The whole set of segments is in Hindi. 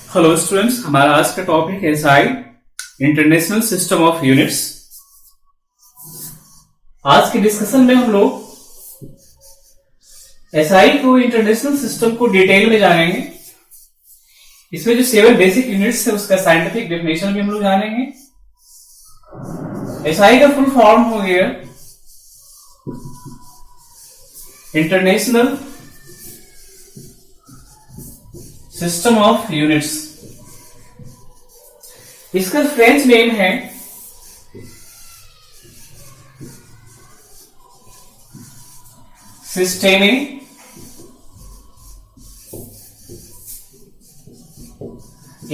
हेलो स्टूडेंट्स, हमारा आज का टॉपिक है SI international system of units. आज के डिस्कशन में हम लोग एसआई को इंटरनेशनल सिस्टम को डिटेल में जानेंगे। इसमें जो 7 बेसिक यूनिट्स है उसका साइंटिफिक डेफिनेशन भी हम लोग जानेंगे। एसआई का फुल फॉर्म हो गया इंटरनेशनल सिस्टम ऑफ यूनिट्स। इसका फ्रेंच नेम है सिस्टेमे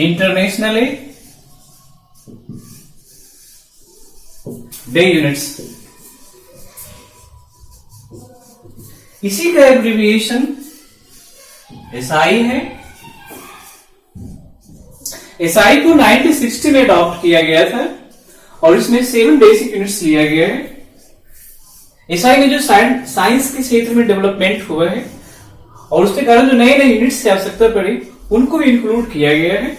इंटरनेशनले डे यूनिट्स। इसी का एब्रिविएशन एसआई है। एसआई को 1960 में अडॉप्ट किया गया था और इसमें 7 बेसिक यूनिट्स लिया गया है। एसआई में जो साइंस के क्षेत्र में डेवलपमेंट हुआ है और उसके कारण जो नए नए यूनिट्स की आवश्यकता पड़ी उनको भी इंक्लूड किया गया है।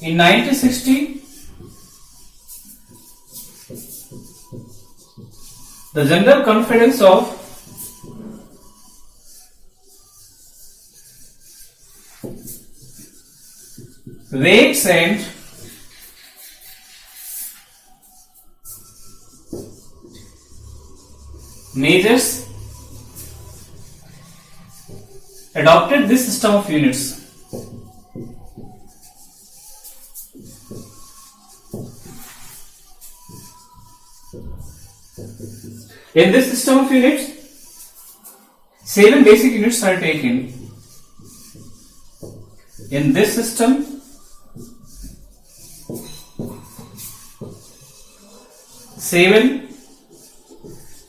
इन 1960 the general conference of weights and measures adopted this system of units. In this system of units, 7 basic units are taken. In this system, 7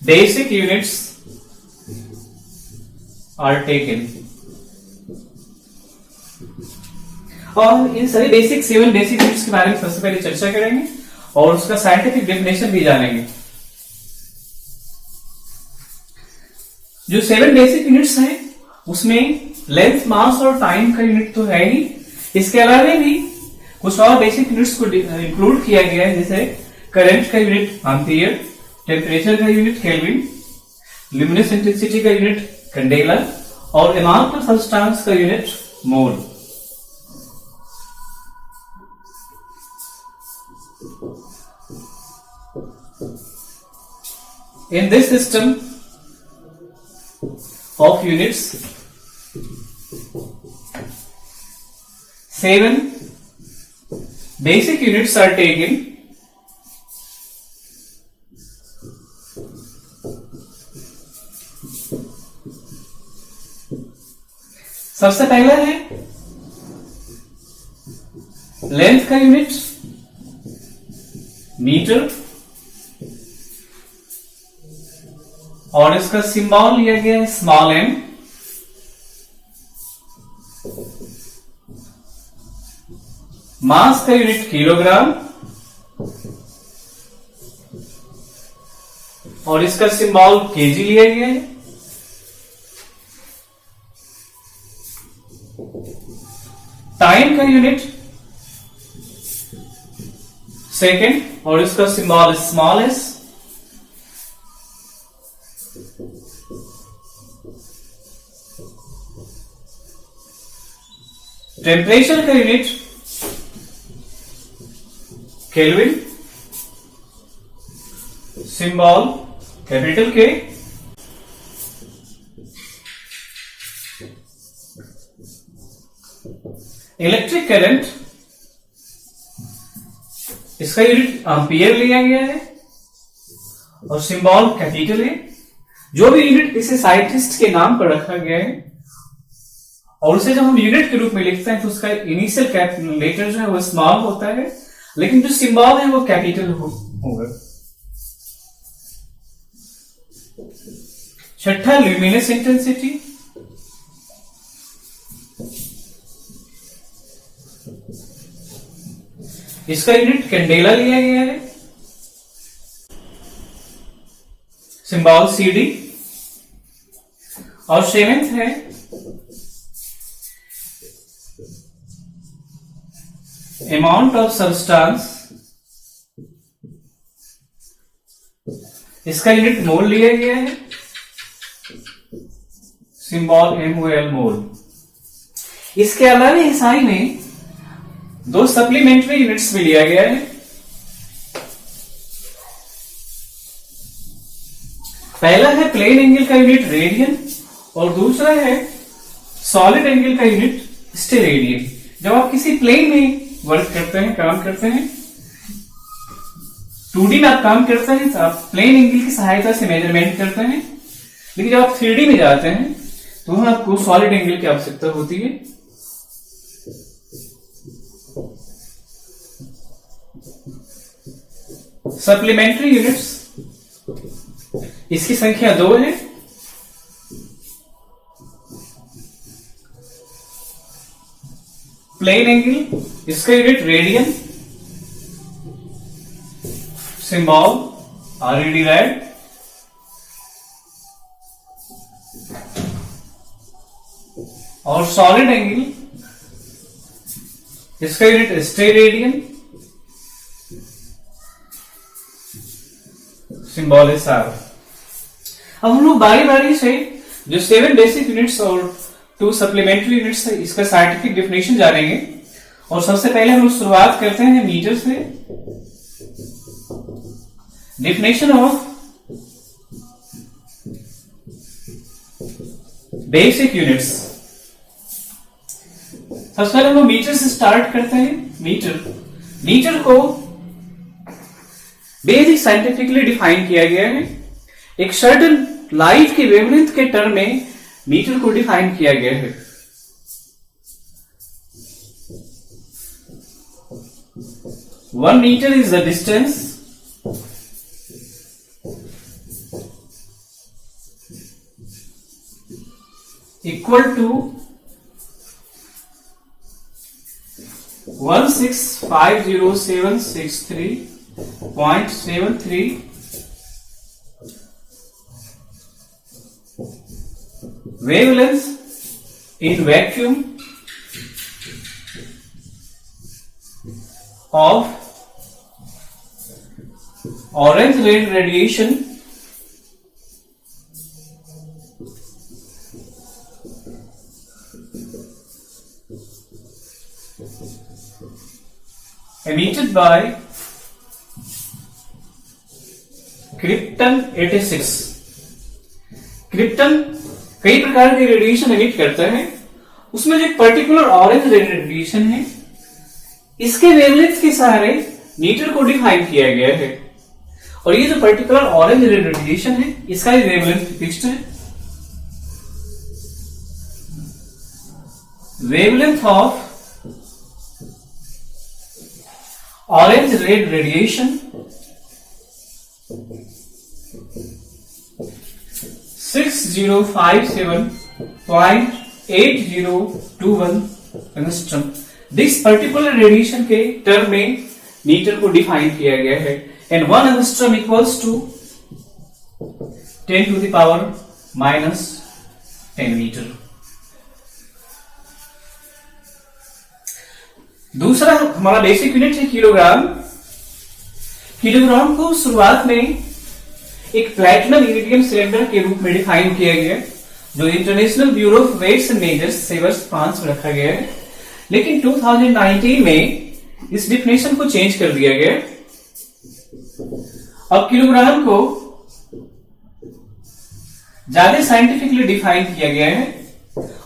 basic units are taken. और इन सभी बेसिक 7 बेसिक यूनिट्स के बारे में सबसे पहले चर्चा करेंगे और उसका साइंटिफिक डेफिनेशन भी जानेंगे। जो 7 बेसिक यूनिट्स हैं उसमें लेंथ, मास और टाइम का यूनिट तो है ही, इसके अलावा भी कुछ और बेसिक यूनिट्स को इंक्लूड किया गया है, जैसे करंट का यूनिट एम्पियर, टेम्परेचर का यूनिट केल्विन, ल्यूमिनस इंटेंसिटी का यूनिट कैंडेला और अमाउंट ऑफ सब्सटेंस का unit mole. In this system of units, 7 basic units are taken. सबसे पहला है लेंथ का यूनिट मीटर और इसका सिंबल लिया गया है स्मॉल एम। मास का यूनिट किलोग्राम और इसका सिंबल केजी लिया गया है। टाइम का यूनिट सेकेंड और इसका सिंबल स्मॉल एस। टेम्परेचर का यूनिट केल्विन, सिंबल कैपिटल के। इलेक्ट्रिक करंट, इसका यूनिट एम्पियर लिया गया है और सिंबल कैपिटल है। जो भी यूनिट इसे साइंटिस्ट के नाम पर रखा गया है और उसे जब हम यूनिट के रूप में लिखते हैं तो उसका इनिशियल लेटर जो है वो स्मॉल होता है, लेकिन जो सिंबल है वो कैपिटल होगा। छठा ल्यूमिनस इंटेंसिटी, इसका यूनिट कैंडेला लिया गया है, सिंबल CD। और सेवेंथ है amount of substance, इसका यूनिट मोल लिया गया है, सिंबल MOL मोल। इसके अलावा एसआई में दो सप्लीमेंट्री यूनिट्स भी लिया गया है। पहला है प्लेन एंगल का यूनिट रेडियन और दूसरा है सॉलिड एंगल का यूनिट स्टेरेडियन। जब आप किसी प्लेन में वर्क करते हैं, काम करते हैं, 2D में आप काम करते हैं तो आप प्लेन एंगल की सहायता से मेजरमेंट करते हैं, लेकिन जब आप 3D में जाते हैं तो वहां आपको सॉलिड एंगल की आवश्यकता होती है। सप्लीमेंट्री यूनिट्स, इसकी संख्या 2 है। प्लेन एंगल, इसका unit radian, symbol RED red. और सॉलिड एंगल, इसका यूनिट स्टेरेडियन, सिंबल है SR। अब हम लोग बारी बारी से जो 7 बेसिक यूनिट्स और 2 सप्लीमेंट्री यूनिट्स है इसका साइंटिफिक डेफिनेशन जानेंगे। और सबसे पहले हम लोग शुरुआत करते हैं मीटर से। Definition of basic units. सबसे पहले हम लोग मीटर से स्टार्ट करते हैं। मीटर को बेसिक साइंटिफिकली डिफाइन किया गया है। एक सर्टेन लाइट की वेवलेंथ के टर्म में मीटर को डिफाइन किया गया है। One meter is the distance equal to 1650763.73 wavelengths in vacuum of orange red radiation emitted by krypton 86। Krypton कई प्रकार के रेडिएशन एमिट करता है, उसमें जो एक पर्टिकुलर ऑरेंज रेडिएशन है इसके वेवलेंथ के सहारे मीटर को डिफाइन किया गया है। और ये जो पर्टिकुलर ऑरेंज रेडिएशन है इसका भी वेवलेंथ फिक्स्ड है। Wavelength of orange red radiation 6057.8021 angstrom. This particular radiation के टर्म में मीटर को डिफाइन किया गया है। And 1 angstrom equals to 10 to the power minus 10 metre. दूसरा हमारा बेसिक यूनिट है किलोग्राम। किलोग्राम को शुरुआत में एक प्लैटिनम इरिडियम सिलेंडर के रूप में डिफाइन किया गया, जो international bureau of weights and measures Sevres France में रखा गया है। लेकिन 2019 में इस डिफिनेशन को चेंज कर दिया गया। अब किलोग्राम को ज्यादा साइंटिफिकली डिफाइन किया गया है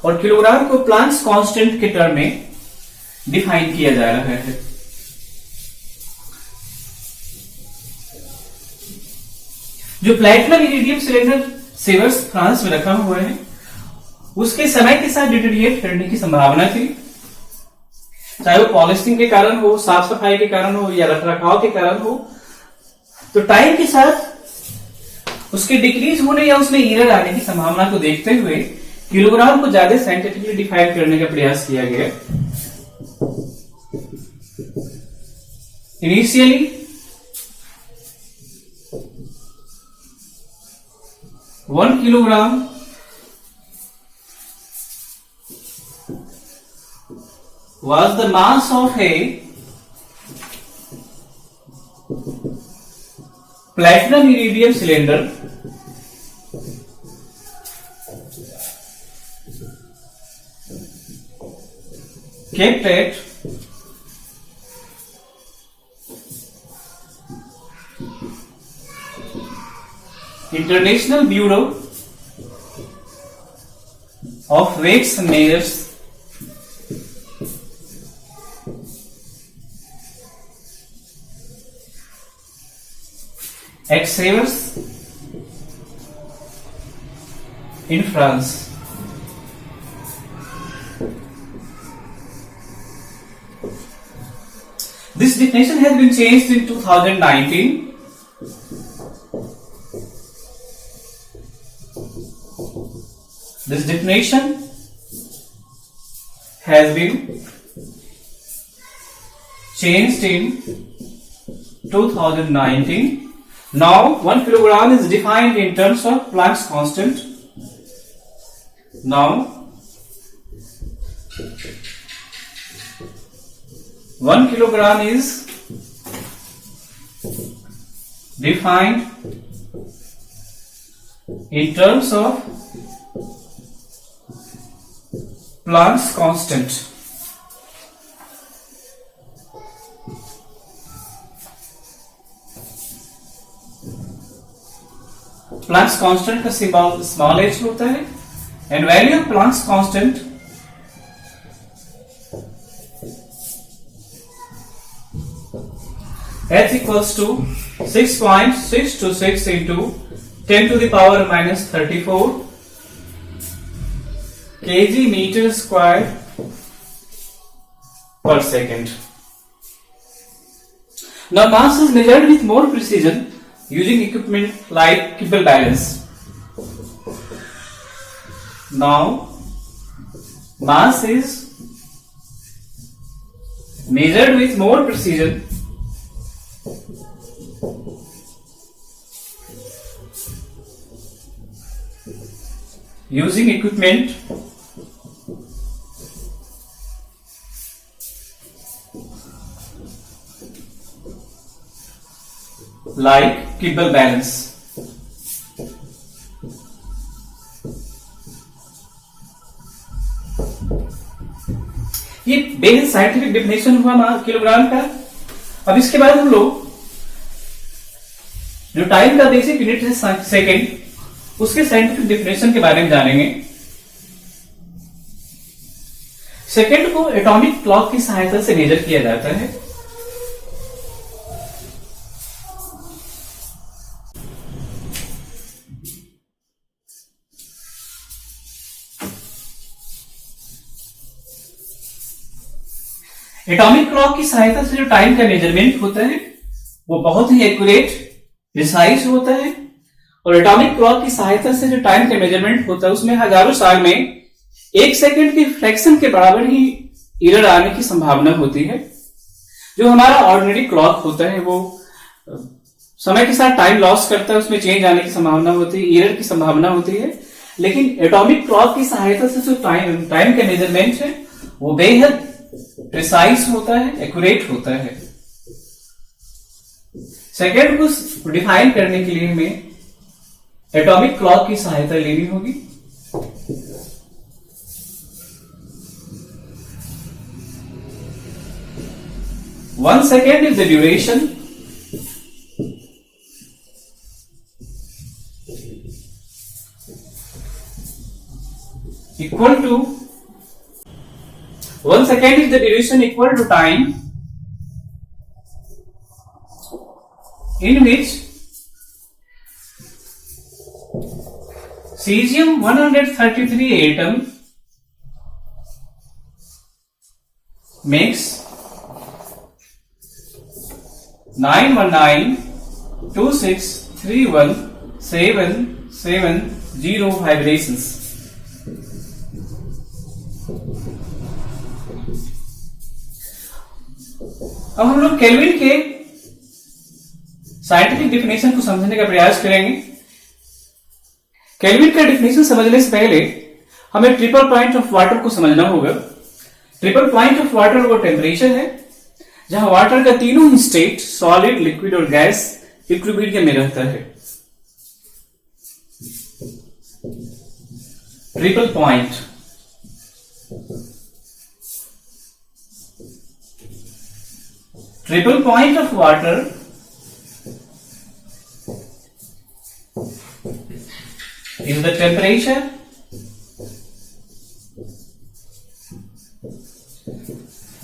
और किलोग्राम को प्लांक्स कांस्टेंट के टर्म में डिफाइन किया जा रहा है। जो प्लैटिनम इरिडियम सिलेंडर सेवर्स फ्रांस में रखा हुआ है उसके समय के साथ डिटेरिएट करने की संभावना थी, चाहे वो पॉलिशिंग के कारण हो, साफ सफाई के कारण हो या रखरखाव के कारण हो। तो टाइम के साथ उसके डिक्रीज होने या उसमें एरर आने की संभावना को देखते हुए किलोग्राम को ज्यादा साइंटिफिकली डिफाइन करने का प्रयास किया गया। Initially 1 kilogram was the mass of a platinum iridium cylinder kept at International Bureau of Weights and Measures at Sevres in France. This definition has been changed in 2019. This definition has been changed in 2019. Now 1 kilogram is defined in terms of Planck's constant. Now 1 kilogram is defined in terms of Planck's constant. Planck's constant का सिंबल स्मॉल h होता है and value of Planck's constant h equals to 6.626 into 10 to the power minus 34 kg meter square per second. Now mass is measured with more precision using equipment like Kibble balance. Now mass is measured with more precision using equipment like Kibble balance. ये बेसिक साइंटिफिक डेफिनेशन हुआ किलोग्राम का। अब इसके बाद हम लोग जो टाइम का बेसिक यूनिट है सेकेंड, उसके साइंटिफिक डेफिनेशन के बारे में जानेंगे। सेकेंड को एटॉमिक क्लॉक की सहायता से मेजर किया जाता है। एटॉमिक क्लॉक की सहायता से जो टाइम का मेजरमेंट होता है वो बहुत ही एक्यूरेट, प्रिसाइज होता है। और एटॉमिक क्लॉक की सहायता से जो टाइम का मेजरमेंट होता है उसमें हजारों साल में 1 सेकेंड की फ्रैक्शन के बराबर ही एरर आने की संभावना होती है। जो हमारा ऑर्डिनरी क्लॉक होता है वो समय के साथ टाइम लॉस करता है, उसमें चेंज आने की संभावना होती है, एरर की संभावना होती है। लेकिन एटॉमिक क्लॉक की सहायता से जो टाइम का मेजरमेंट है वो बेहद प्रिसाइज होता है, एक्यूरेट होता है। सेकेंड को डिफाइन करने के लिए हमें एटॉमिक क्लॉक की सहायता लेनी होगी। One second is the duration equal to 1 second is the duration equal to time in which cesium-133 atom makes 91926317770 vibrations. अब हम लोग केल्विन के साइंटिफिक डेफिनेशन को समझने का प्रयास करेंगे। केल्विन का डेफिनेशन समझने से पहले हमें ट्रिपल पॉइंट ऑफ वाटर को समझना होगा। ट्रिपल पॉइंट ऑफ वाटर वो टेम्परेचर है जहां वाटर का तीनों ही स्टेट, सॉलिड, लिक्विड और गैस, इक्विलिब्रियम में रहता है। Triple point, triple point of water is the temperature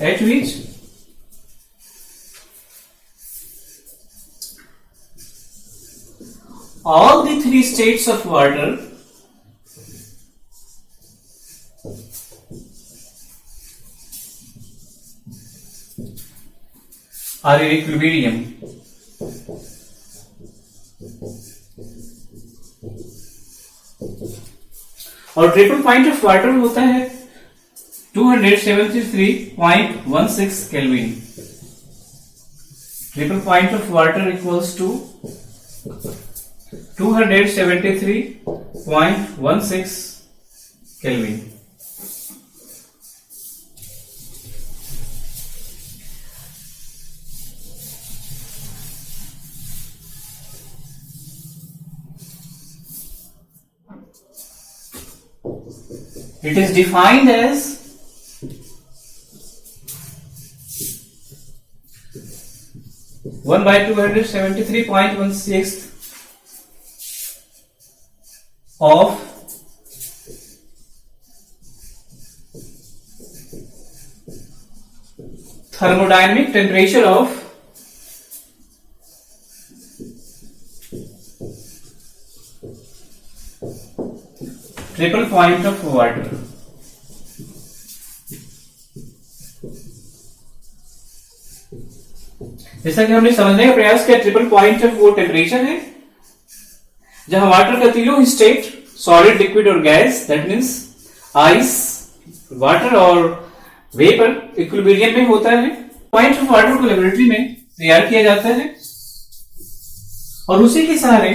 at which all the three states of water are in equilibrium. और ट्रिपल पॉइंट ऑफ वाटर होता है 273.16 kelvin. Triple point of water equals to 273.16 kelvin. It is defined as one by 273.16 of thermodynamic temperature of triple point of water. जैसा कि हमने समझने का प्रयास किया, ट्रिपल पॉइंट ऑफ वो टेम्परेचर है जहां वाटर का तीनों स्टेट सॉलिड, लिक्विड और gas, that means ice, water और वेपर इक्विलिब्रियम में होता है। पॉइंट ऑफ वाटर को लेबोरेटरी में तैयार किया जाता है और उसी के सहारे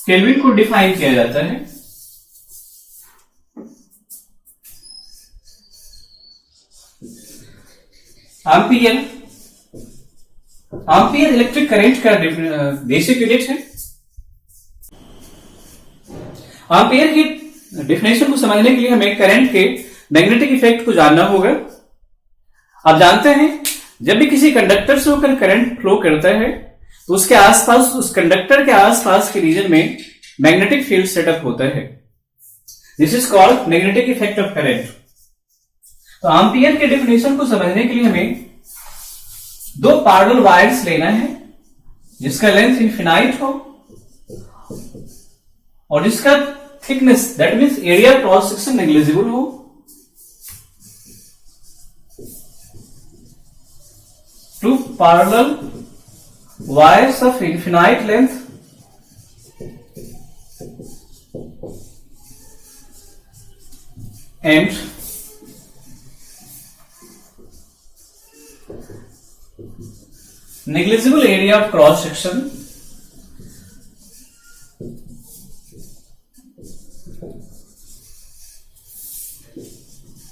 केल्विन को डिफाइन किया जाता है। एम्पियर, एम्पियर इलेक्ट्रिक करंट का बेसिक यूनिट है। एम्पियर की डेफिनेशन को समझने के लिए हमें करंट के मैग्नेटिक इफेक्ट को जानना होगा। आप जानते हैं जब भी किसी कंडक्टर से होकर करंट फ्लो करता है तो उसके आसपास, उस कंडक्टर के आसपास के रीजन में मैग्नेटिक फील्ड सेटअप होता है। This is called magnetic effect of current. तो एम्पियर के डेफिनेशन को समझने के लिए हमें दो पैरेलल वायर्स लेना है जिसका लेंथ इनफिनाइट हो और जिसका thickness, that means area cross section, negligible हो। Two parallel wires of infinite length and negligible area of cross section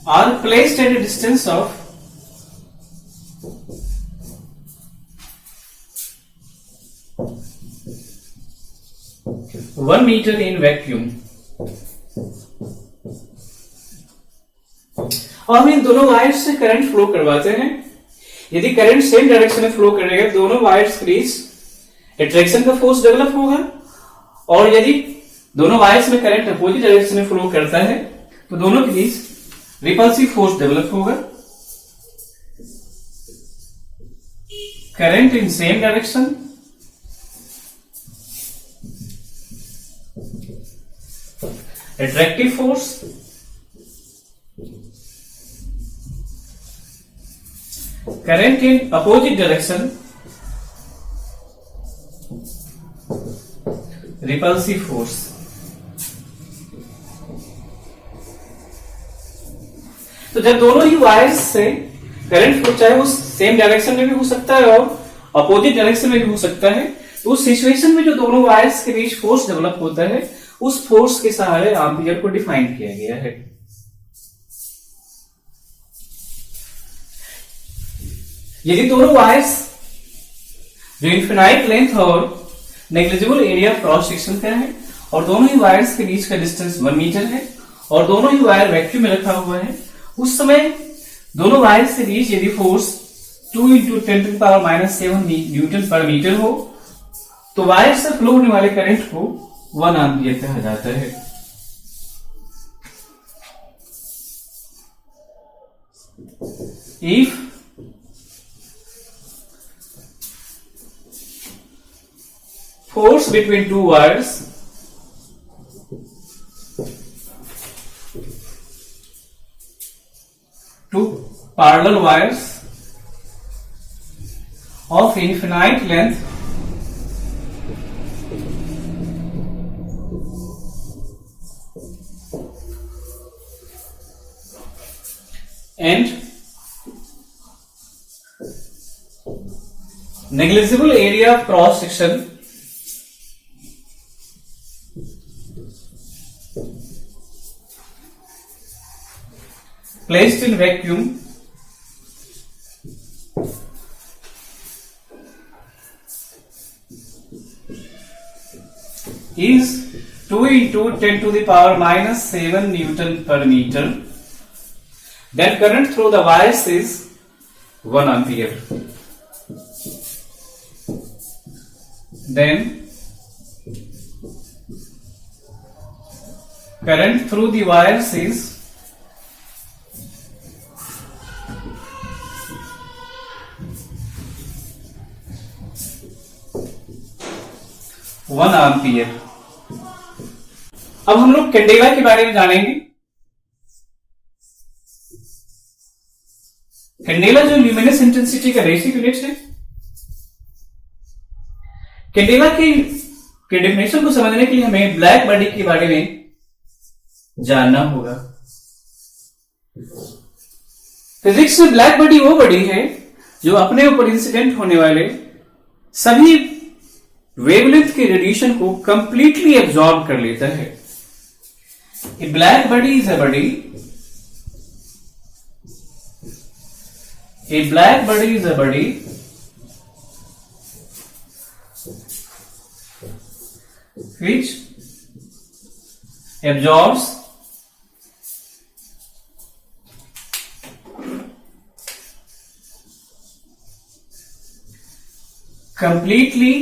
are placed at a distance of 1 meter in vacuum। और हम इन दोनों वायर्स से करंट फ्लो करवाते हैं। यदि करंट सेम डायरेक्शन में फ्लो करेगा दोनों वायर्स के बीच अट्रैक्शन का फोर्स डेवलप होगा, और यदि दोनों वायर्स में करंट अपोजिट डायरेक्शन में फ्लो करता है तो दोनों के बीच रिपल्सिव फोर्स डेवलप होगा। Current in same direction, attractive force, current in opposite direction, repulsive force। तो जब दोनों ही वायर्स से करंट फ्लो, चाहे वो सेम डायरेक्शन में भी हो सकता है और अपोजिट डायरेक्शन में भी हो सकता है, तो उस सिचुएशन में जो दोनों वायर्स के बीच फोर्स डेवलप होता है उस फोर्स के सहारे एम्पियर को डिफाइन किया गया है। यदि दोनों वायर्स जो इनफिनाइट लेंथ और negligible area of cross section क्या है, और दोनों ही वायर्स के बीच का डिस्टेंस 1 मीटर है, और दोनों ही वायर वैक्यूम में रखा हुआ है, उस समय दोनों वायर्स के बीच यदि फोर्स 2 × 10⁻⁷ न्यूटन पर मीटर हो तो वायर से फ्लो होने वाले करंट को 1 एम्पियर कहा जाता है। If force between two wires two parallel wires of infinite length and negligible area of cross section placed in vacuum is 2 × 10⁻⁷ Newton per meter. Then current through the wires is 1 ampere. Then current through the wires is 1 ampere. अब हम लोग कैंडेला के बारे में जानेंगे। कैंडेला जो ल्यूमिनस इंटेंसिटी का बेसिक यूनिट है, कैंडेला की डेफिनेशन को समझने के लिए हमें ब्लैक बॉडी के बारे में जानना होगा। फिजिक्स में ब्लैक बॉडी वो बॉडी है जो अपने ऊपर इंसिडेंट होने वाले सभी वेवलेंथ के रेडिएशन को कंप्लीटली एब्जॉर्ब कर लेता है। A black body is a body A black body is a body which absorbs completely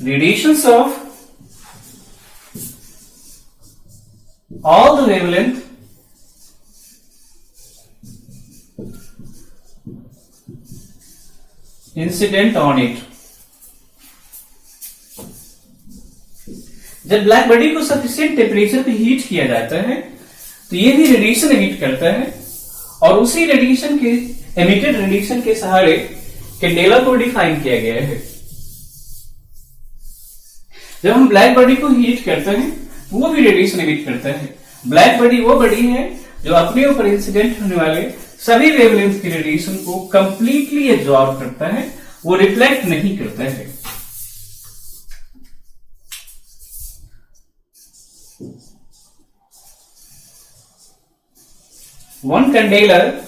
radiations of all the wavelength incident on it। जब ब्लैक बॉडी को सफिशिएंट टेम्परेचर पे हीट किया जाता है तो ये भी रेडिएशन एमिट करता है, और उसी रेडिएशन के एमिटेड रेडिएशन के सहारे कैंडेला को डिफाइन किया गया है। जब हम ब्लैक बॉडी को हीट करते हैं वो भी रेडिएशन एमिट करता है। ब्लैक बॉडी वो बॉडी है जो अपने ऊपर इंसिडेंट होने वाले सभी वेवलेंथ के रेडिएशन को कंप्लीटली एब्जॉर्ब करता है, वो रिफ्लेक्ट नहीं करता है। One candela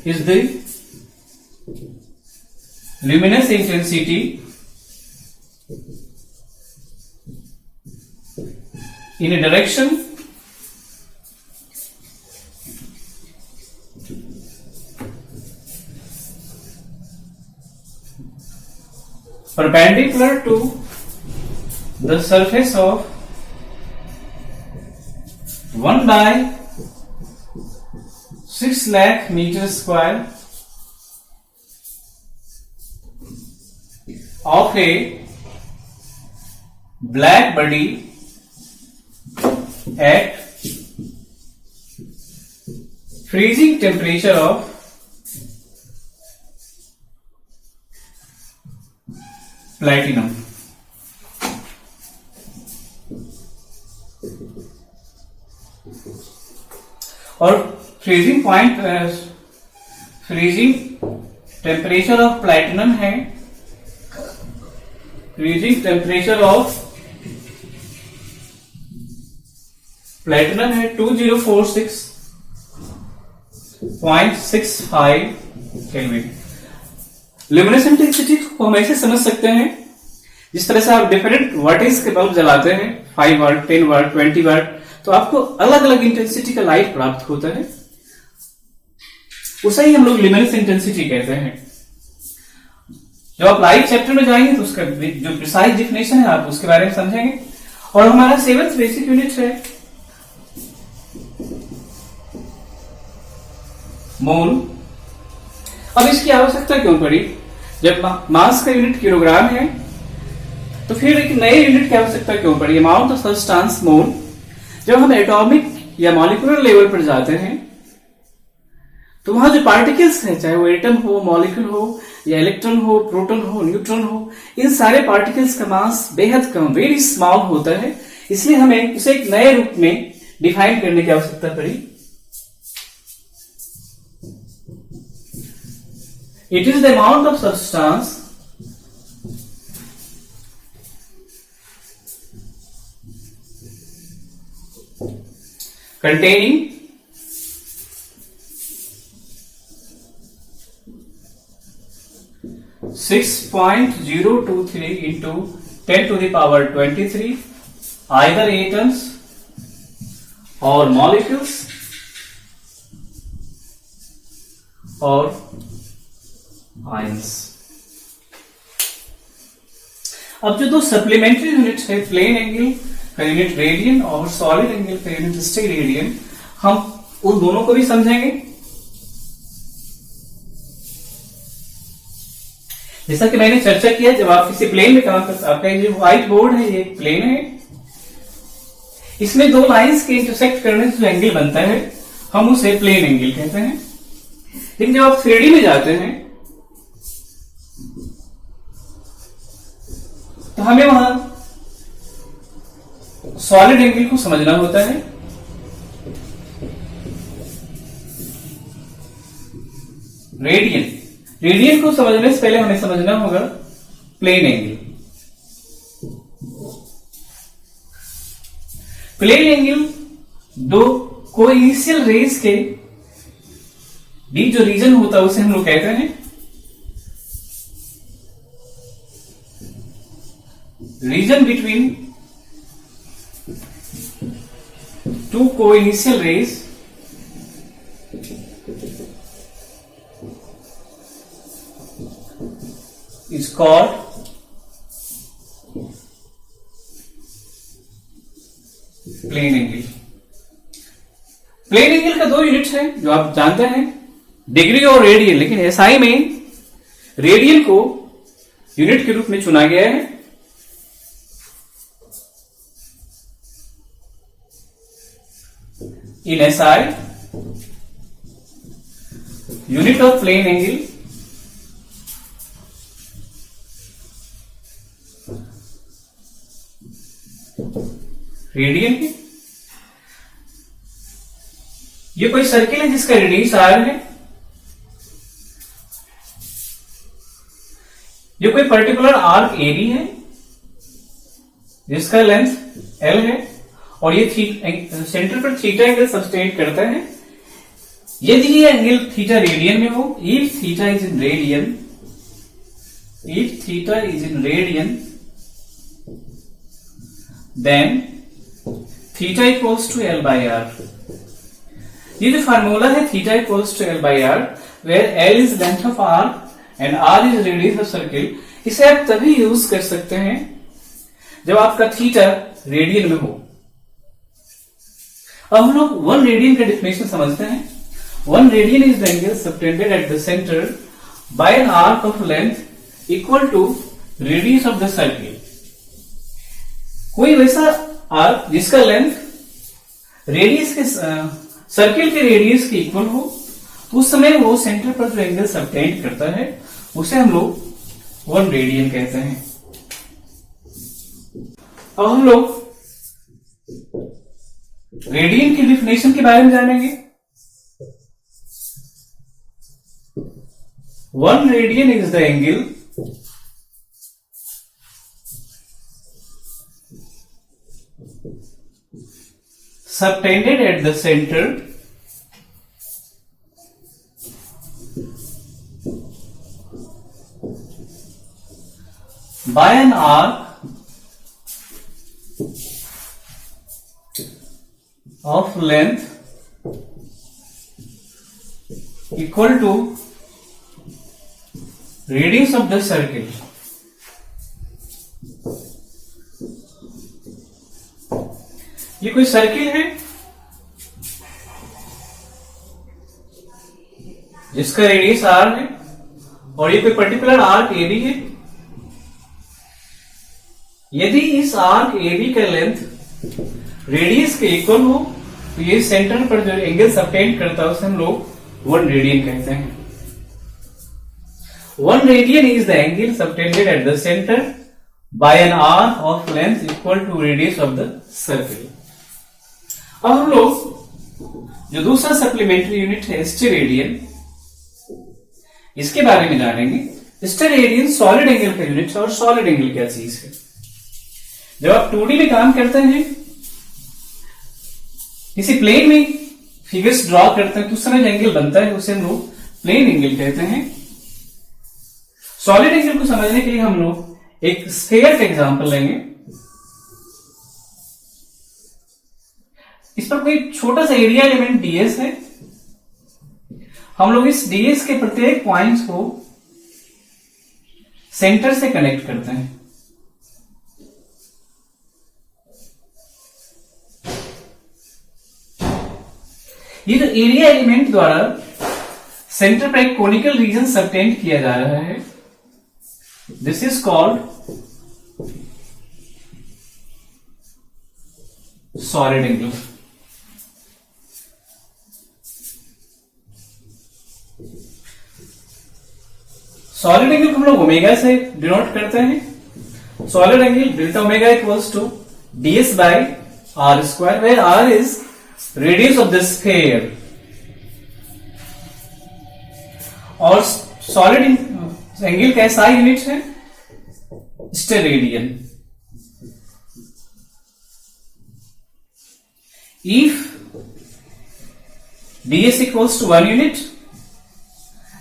is the luminous intensity in a direction perpendicular to the surface of 1/6 lakh meters square of a black body at freezing temperature of platinum। और freezing point freezing temperature of platinum है, फ्रीजिंग टेम्परेचर ऑफ प्लैटिनम है 2046 0.65 केल्विन। ल्यूमिनस इंटेंसिटी को हम ऐसे समझ सकते हैं, जिस तरह से आप डिफरेंट वाटेज के बल्ब जलाते हैं, 5 वाट, 10 वाट, 20 वाट, तो आपको अलग अलग इंटेंसिटी का लाइट प्राप्त होता है। उसे ही हम लोग ल्यूमिनस इंटेंसिटी कहते हैं। जब आप लाइट चैप्टर में जाएंगे तो उसका जो प्रिसाइज डिफिनेशन है आप उसके बारे में समझेंगे। और हमारा 7th बेसिक यूनिट है मोल। अब इसकी आवश्यकता क्यों पड़ी? जब मास का यूनिट किलोग्राम है तो फिर एक नए यूनिट की आवश्यकता क्यों पड़ी? अमाउंट ऑफ सब्सटेंस मोल। जब हम एटॉमिक या मॉलिक्यूलर लेवल पर जाते हैं तो वहां जो पार्टिकल्स हैं, चाहे वो एटम हो, मॉलिक्यूल हो, या इलेक्ट्रॉन हो, प्रोटॉन हो, न्यूट्रॉन हो, इन सारे पार्टिकल्स का मास बेहद कम, वेरी स्मॉल होता है। इसलिए हमें उसे एक नए रूप में डिफाइन करने की आवश्यकता पड़ी। It is the amount of substance containing 6.023 into 10 to the power 23 either atoms or molecules or ions। अब जो दो सप्लीमेंट्री यूनिट है, प्लेन एंगल का यूनिट रेडियन और सॉलिड एंगल का यूनिट स्टेरेडियन, हम उन दोनों को भी समझेंगे। जैसा कि मैंने चर्चा किया, जब आप किसी प्लेन में काम करते, आपका जो व्हाइट बोर्ड है ये एक प्लेन है, इसमें दो लाइंस के इंटरसेक्ट करने से जो एंगल बनता है हम उसे प्लेन एंगल कहते हैं। लेकिन जब आप 3D में जाते हैं तो हमें वहां सॉलिड एंगल को समझना होता है। रेडियन को समझने से पहले हमें समझना होगा प्लेन एंगल। प्लेन एंगल दो कोइनिशियल रेज के बीच जो रीजन होता है उसे हम लोग कहते हैं region between two co-initial rays is called plane angle. Plane angle का दो यूनिट्स हैं जो आप जानते हैं, डिग्री और रेडियन। लेकिन एसआई में रेडियन को यूनिट के रूप में चुना गया है। In SI, unit of plane angle radian की। ये कोई सर्किल है जिसका रेडियस R है। ये कोई पर्टिकुलर आर्क AB है जिसका लेंथ L है, और ये सेंटर पर थीटा एंगल सब्सटेंड करता है। यदि ये एंगल थीटा रेडियन में हो, if theta is in radian, then theta equals to L by R। ये जो फार्मूला है theta equals to L by R, where L is length of arc and R is radius of circle, इसे आप तभी यूज कर सकते हैं जब आपका थीटा रेडियन में हो। अब हम लोग 1 रेडियन का डेफिनेशन समझते हैं। 1 radian is the angle subtended at the centre by an arc of length equal to radius of the circle. कोई वैसा आर्क जिसका लेंथ रेडियस के सर्किल के रेडियस के इक्वल हो, तो उस समय वो सेंटर पर जो एंगल सबटेंड करता है उसे हम लोग 1 रेडियन कहते हैं। अब हम लोग रेडियन की डिफिनेशन के बारे में जानेंगे। 1 radian is the angle subtended at the center by an arc of length equal to radius of the circle. ये कोई सर्किल है जिसका रेडियस r है और ये कोई पर्टिकुलर आर्क AB है। यदि इस आर्क AB का लेंथ रेडियस के इक्वल हो तो ये सेंटर पर जो एंगल सबटेंड करता है उसे हम लोग 1 रेडियन कहते हैं। 1 radian is the angle subtended at the center by an arc of length equal to radius of the circle. अब हम लोग जो दूसरा सप्लीमेंट्री यूनिट है स्टेरेडियन, इसके बारे में जानेंगे। स्टेरेडियन सॉलिड एंगल का यूनिट है और सॉलिड एंगल क्या चीज है। जब आप 2D में काम करते हैं, किसी प्लेन में फिगर्स ड्रॉ करते हैं तो उस समय जो एंगल बनता है उसे हम लोग प्लेन एंगल कहते हैं। सॉलिड एंगल को समझने के लिए हम लोग एक स्फीयर का एग्जांपल लेंगे। इस पर कोई छोटा सा एरिया एलिमेंट ds है। हम लोग इस ds के प्रत्येक पॉइंट्स को सेंटर से कनेक्ट करते हैं। ये जो एरिया एलिमेंट द्वारा सेंटर पर एक कोनिकल रीजन सबटेंड किया जा रहा है, this is called solid angle. Solid angle को हम लोग ओमेगा से डिनोट करते हैं। Solid angle delta omega equals to ds by r square, where r is radius of the sphere. और सॉलिड एंगल का SI यूनिट है steradian. If ds equals to 1 unit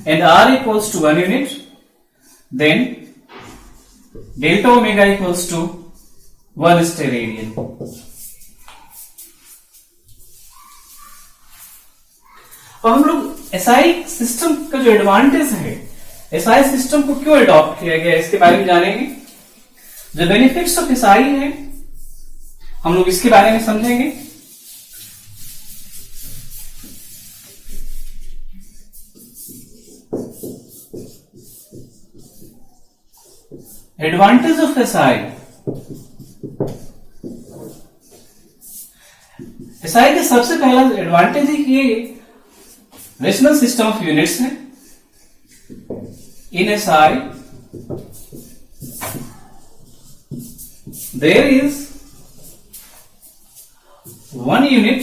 and r equals to 1 unit, then delta omega equals to 1 steradian. अब हम लोग SI सिस्टम का जो एडवांटेज है, SI सिस्टम को क्यों अडॉप्ट किया गया इसके बारे में जानेंगे। जो बेनिफिट्स ऑफ SI है हम लोग इसके बारे में समझेंगे। Advantage of SI। SI का सबसे पहला एडवांटेज है कि ये रेशनल सिस्टम ऑफ यूनिट्स है। In SI there is 1 unit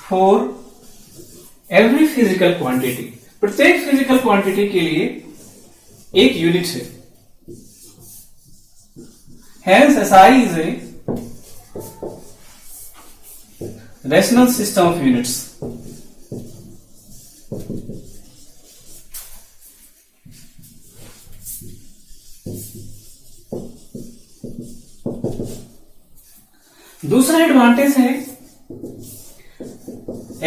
for every physical quantity. प्रत्येक फिजिकल क्वांटिटी के लिए एक यूनिट है। Hence SI is a rational system of units. दूसरा एडवांटेज है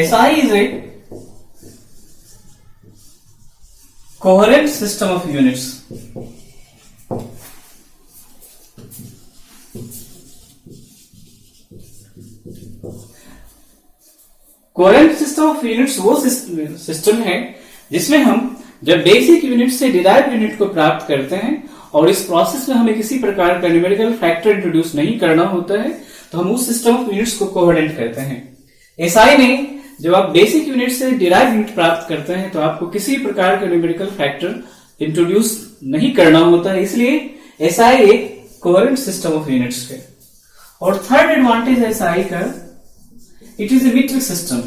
SI is a coherent system of units. Coherent system of units वो सिस्टम है जिसमें हम जब बेसिक यूनिट से डिराइव यूनिट को प्राप्त करते हैं और इस प्रोसेस में हमें किसी प्रकार का न्यूमेरिकल फैक्टर इंट्रोड्यूस नहीं करना होता है तो हम उस सिस्टम ऑफ यूनिट्स को कोहेरेंट कहते हैं। SI में जब आप बेसिक यूनिट से डिराइव यूनिट प्राप्त करते हैं तो आपको किसी प्रकार का न्यूमेरिकल फैक्टर इंट्रोड्यूस नहीं करना होता है, इसलिए SI एक कोहेरेंट सिस्टम ऑफ यूनिट्स है। और थर्ड एडवांटेज है SI का, it is a metric system.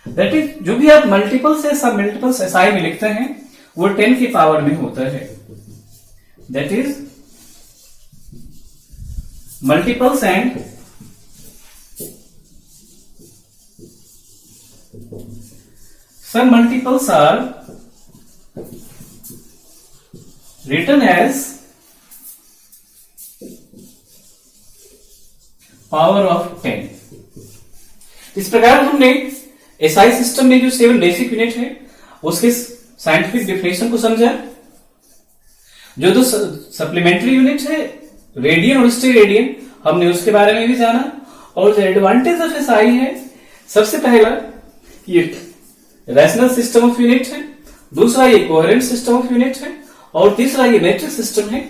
That is जो भी आप मल्टीपल से सब मल्टीपल्स SI में लिखते हैं वो 10 की पावर में होता है। That is multiples and some multiples are written as power of 10। इस प्रकार हमने एसआई सिस्टम में जो 7 बेसिक यूनिट है उसके साइंटिफिक डिफिनेशन को समझा। जो दो सप्लीमेंट्री यूनिट है रेडियन और स्टेरेडियन, हमने उसके बारे में भी जाना। और जो एडवांटेज ऑफ एसआई है, सबसे पहला ये रैशनल सिस्टम ऑफ यूनिट है, दूसरा ये कोहेरेंट सिस्टम ऑफ यूनिट है, और तीसरा ये मैट्रिक्स सिस्टम है।